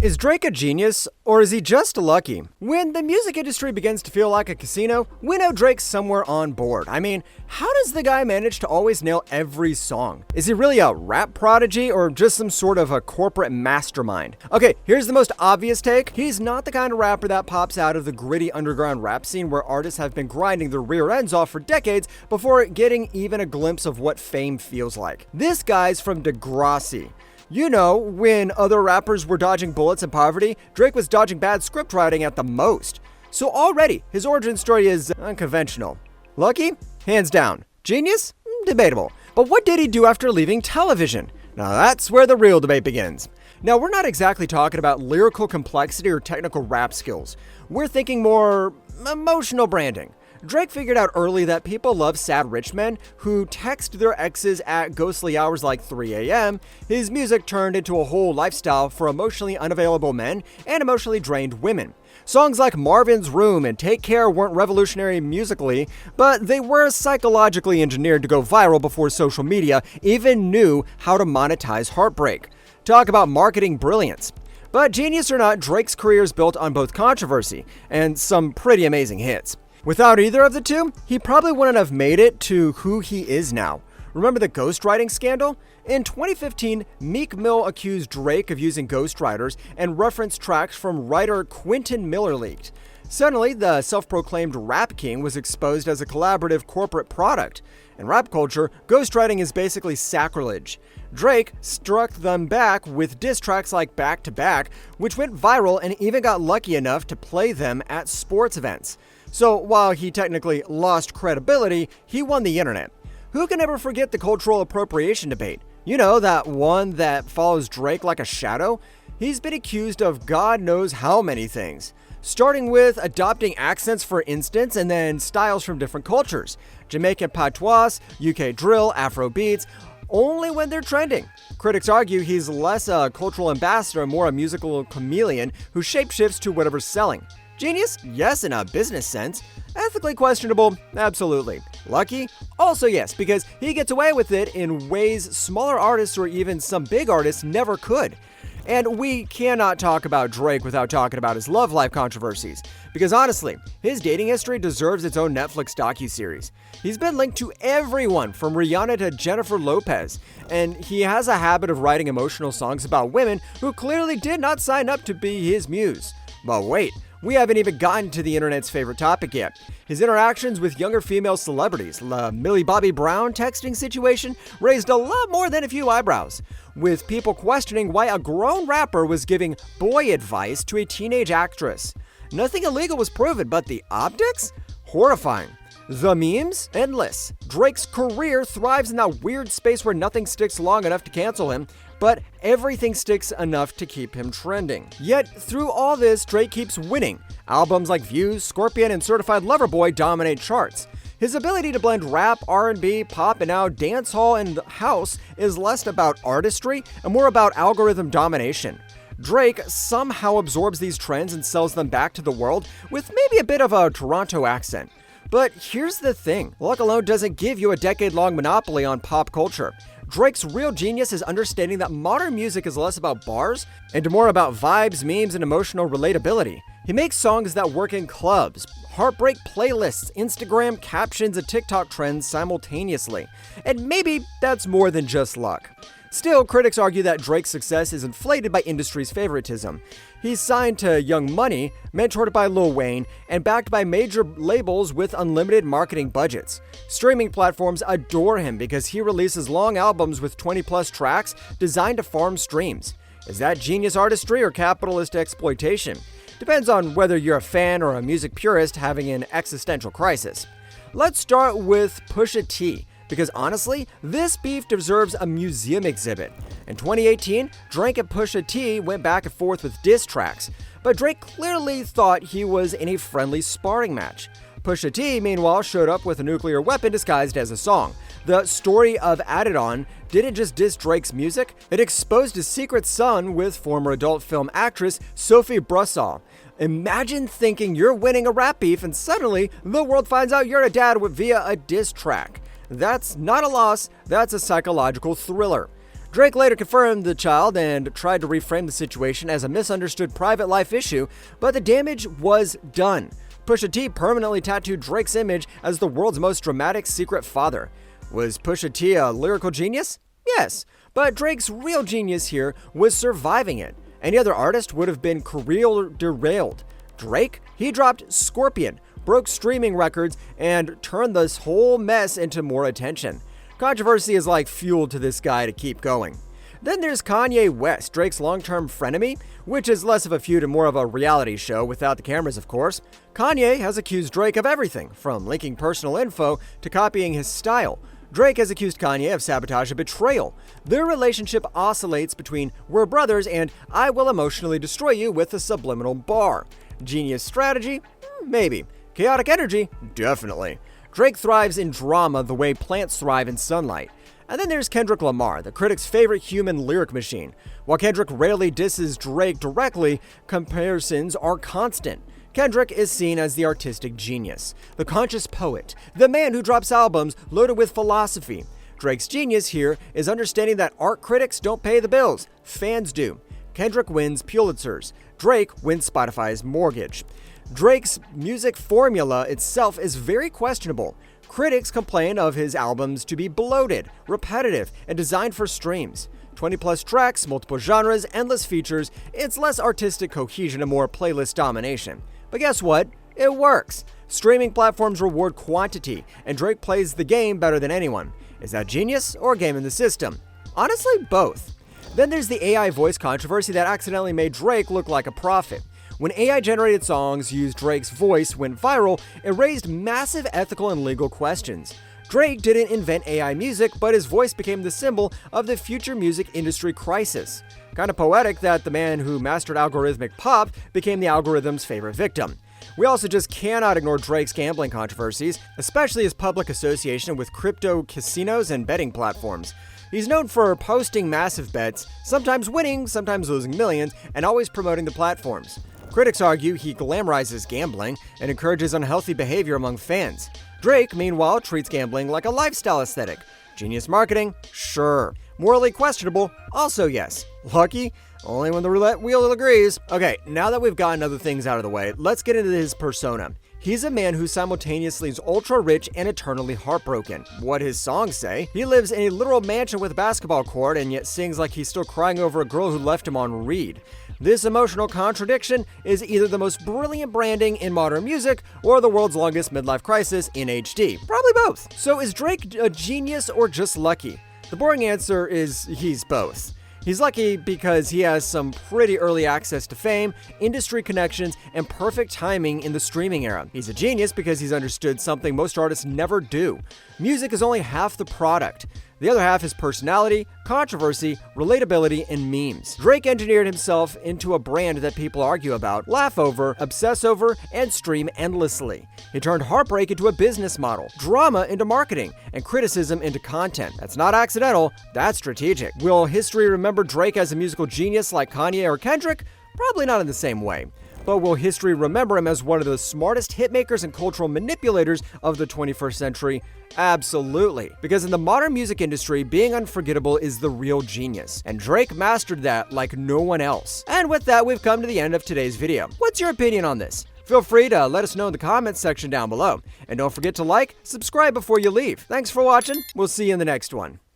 Is Drake a genius, or is he just lucky? When the music industry begins to feel like a casino, we know Drake's somewhere on board. I mean, how does the guy manage to always nail every song? Is he really a rap prodigy, or just some sort of a corporate mastermind? Okay, here's the most obvious take. He's not the kind of rapper that pops out of the gritty underground rap scene where artists have been grinding their rear ends off for decades before getting even a glimpse of what fame feels like. This guy's from Degrassi. You know, when other rappers were dodging bullets in poverty, Drake was dodging bad script writing at the most. So already, his origin story is unconventional. Lucky? Hands down. Genius? Debatable. But what did he do after leaving television? Now that's where the real debate begins. Now, we're not exactly talking about lyrical complexity or technical rap skills. We're thinking more emotional branding. Drake figured out early that people love sad rich men who text their exes at ghostly hours like 3 a.m. His music turned into a whole lifestyle for emotionally unavailable men and emotionally drained women. Songs like Marvin's Room and Take Care weren't revolutionary musically, but they were psychologically engineered to go viral before social media even knew how to monetize heartbreak. Talk about marketing brilliance. But genius or not, Drake's career is built on both controversy and some pretty amazing hits. Without either of the two, he probably wouldn't have made it to who he is now. Remember the ghostwriting scandal? In 2015, Meek Mill accused Drake of using ghostwriters and referenced tracks from writer Quentin Miller leaked. Suddenly, the self-proclaimed rap king was exposed as a collaborative corporate product. In rap culture, ghostwriting is basically sacrilege. Drake struck them back with diss tracks like Back to Back, which went viral and even got lucky enough to play them at sports events. So while he technically lost credibility, he won the internet. Who can ever forget the cultural appropriation debate? You know, that one that follows Drake like a shadow? He's been accused of God knows how many things. Starting with adopting accents, for instance, and then styles from different cultures. Jamaican patois, UK drill, Afro beats, only when they're trending. Critics argue he's less a cultural ambassador and more a musical chameleon who shapeshifts to whatever's selling. Genius? Yes, in a business sense. Ethically questionable? Absolutely. Lucky? Also yes, because he gets away with it in ways smaller artists or even some big artists never could. And we cannot talk about Drake without talking about his love life controversies. Because honestly, his dating history deserves its own Netflix docuseries. He's been linked to everyone from Rihanna to Jennifer Lopez, and he has a habit of writing emotional songs about women who clearly did not sign up to be his muse. But wait, we haven't even gotten to the internet's favorite topic yet. His interactions with younger female celebrities, the Millie Bobby Brown texting situation, raised a lot more than a few eyebrows, with people questioning why a grown rapper was giving boy advice to a teenage actress. Nothing illegal was proven, but the optics? Horrifying. The memes? Endless. Drake's career thrives in that weird space where nothing sticks long enough to cancel him, but everything sticks enough to keep him trending. Yet, through all this, Drake keeps winning. Albums like Views, Scorpion, and Certified Lover Boy dominate charts. His ability to blend rap, R&B, pop, and now dancehall and house is less about artistry and more about algorithm domination. Drake somehow absorbs these trends and sells them back to the world with maybe a bit of a Toronto accent. But here's the thing, luck alone doesn't give you a decade-long monopoly on pop culture. Drake's real genius is understanding that modern music is less about bars and more about vibes, memes, and emotional relatability. He makes songs that work in clubs, heartbreak playlists, Instagram captions, and TikTok trends simultaneously. And maybe that's more than just luck. Still, critics argue that Drake's success is inflated by industry's favoritism. He's signed to Young Money, mentored by Lil Wayne, and backed by major labels with unlimited marketing budgets. Streaming platforms adore him because he releases long albums with 20-plus tracks designed to farm streams. Is that genius artistry or capitalist exploitation? Depends on whether you're a fan or a music purist having an existential crisis. Let's start with Pusha T. Because honestly, this beef deserves a museum exhibit. In 2018, Drake and Pusha T went back and forth with diss tracks, but Drake clearly thought he was in a friendly sparring match. Pusha T, meanwhile, showed up with a nuclear weapon disguised as a song. The story of Added On didn't just diss Drake's music, it exposed his secret son with former adult film actress Sophie Brussaux. Imagine thinking you're winning a rap beef and suddenly the world finds out you're a dad via a diss track. That's not a loss, that's a psychological thriller. Drake later confirmed the child and tried to reframe the situation as a misunderstood private life issue, but the damage was done. Pusha T permanently tattooed Drake's image as the world's most dramatic secret father. Was Pusha T a lyrical genius? Yes, but Drake's real genius here was surviving it. Any other artist would have been career derailed. Drake, he dropped Scorpion, broke streaming records, and turned this whole mess into more attention. Controversy is like fuel to this guy to keep going. Then there's Kanye West, Drake's long-term frenemy, which is less of a feud and more of a reality show without the cameras, of course. Kanye has accused Drake of everything, from leaking personal info to copying his style. Drake has accused Kanye of sabotage and betrayal. Their relationship oscillates between "we're brothers" and "I will emotionally destroy you" with a subliminal bar. Genius strategy? Maybe. Chaotic energy? Definitely. Drake thrives in drama the way plants thrive in sunlight. And then there's Kendrick Lamar, the critic's favorite human lyric machine. While Kendrick rarely disses Drake directly, comparisons are constant. Kendrick is seen as the artistic genius, the conscious poet, the man who drops albums loaded with philosophy. Drake's genius here is understanding that art critics don't pay the bills, fans do. Kendrick wins Pulitzers. Drake wins Spotify's mortgage. Drake's music formula itself is very questionable. Critics complain of his albums to be bloated, repetitive, and designed for streams. 20-plus tracks, multiple genres, endless features, it's less artistic cohesion and more playlist domination. But guess what? It works. Streaming platforms reward quantity, and Drake plays the game better than anyone. Is that genius or a game in the system? Honestly, both. Then there's the AI voice controversy that accidentally made Drake look like a prophet. When AI-generated songs used Drake's voice went viral, it raised massive ethical and legal questions. Drake didn't invent AI music, but his voice became the symbol of the future music industry crisis. Kind of poetic that the man who mastered algorithmic pop became the algorithm's favorite victim. We also just cannot ignore Drake's gambling controversies, especially his public association with crypto casinos and betting platforms. He's known for posting massive bets, sometimes winning, sometimes losing millions, and always promoting the platforms. Critics argue he glamorizes gambling and encourages unhealthy behavior among fans. Drake, meanwhile, treats gambling like a lifestyle aesthetic. Genius marketing? Sure. Morally questionable? Also yes. Lucky? Only when the roulette wheel agrees. Okay, now that we've gotten other things out of the way, let's get into his persona. He's a man who simultaneously is ultra-rich and eternally heartbroken. What his songs say, he lives in a literal mansion with a basketball court and yet sings like he's still crying over a girl who left him on read. This emotional contradiction is either the most brilliant branding in modern music or the world's longest midlife crisis in HD. Probably both. So is Drake a genius or just lucky? The boring answer is he's both. He's lucky because he has some pretty early access to fame, industry connections, and perfect timing in the streaming era. He's a genius because he's understood something most artists never do. Music is only half the product. The other half is personality, controversy, relatability, and memes. Drake engineered himself into a brand that people argue about, laugh over, obsess over, and stream endlessly. He turned heartbreak into a business model, drama into marketing, and criticism into content. That's not accidental, that's strategic. Will history remember Drake as a musical genius like Kanye or Kendrick? Probably not in the same way. But will history remember him as one of the smartest hitmakers and cultural manipulators of the 21st century? Absolutely. Because in the modern music industry, being unforgettable is the real genius. And Drake mastered that like no one else. And with that, we've come to the end of today's video. What's your opinion on this? Feel free to let us know in the comments section down below. And don't forget to like, subscribe before you leave. Thanks for watching. We'll see you in the next one.